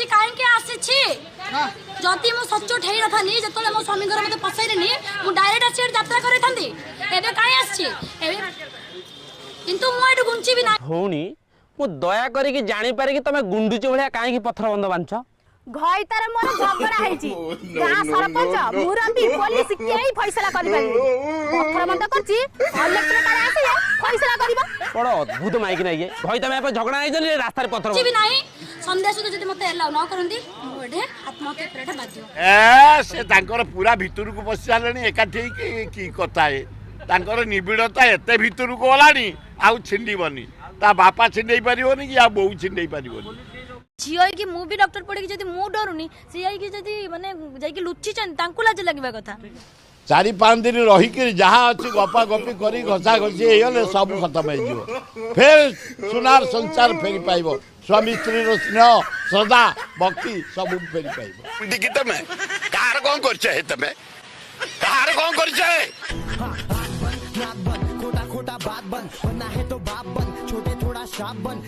आसी काहे के आसी छी जति मो सच्चो ठेई रथानी जतले मो स्वामी घर मते पसैरेनी मु डायरेक्ट आसी यात्रा करे थांदी एबे काहे आसी एबे किंतु मु एडु गुंची भी ना भौणी मु दया करी कि जानि पारे कि तमे गुंडुची भलिया काहे कि पत्थर बंद बांछ घई तार मोर झगड़ा हैची गां सरपंच मुरबी पुलिस केही फैसला करि पारि पत्थर बंद करची कलेक्टर कारे आसी फैसला करबा बड़ अद्भुत माइक नै ये भई तमे पे झगड़ा नै जली रास्ता रे पत्थर भी नाही संदेश तो जति मते एलाउ न करंदी मु एडे आत्महत्या करटा बाध्य ए से तांकर पूरा भितर को बस जालेनी एकाठी की कथा है तांकर निबिड़ता एते भितर को गलानी आउ छिंडीबनी ता बापा छिंडई परिबोनी कि आ बहु छिंडई परिबोनी झियो कि मु भी डॉक्टर पड़े कि जति मु डरुनी से आई कि जति माने जाई कि लुच्ची चन तांकु लाज लागबा कथा 4-5 दिन रही कि जहाँ अच्छी गपा गपी करी घसा घसी हो सब खत्म हो फिर सुनार संसार फेरी पाइब स्वामी स्त्री स्नेह श्रद्धा भक्ति सब फेरी पाइब तमें कार कौन कर तमें कार कौन कर खोटा खोटा बात बन है तो बाप बन छोटे थोड़ा शाप बन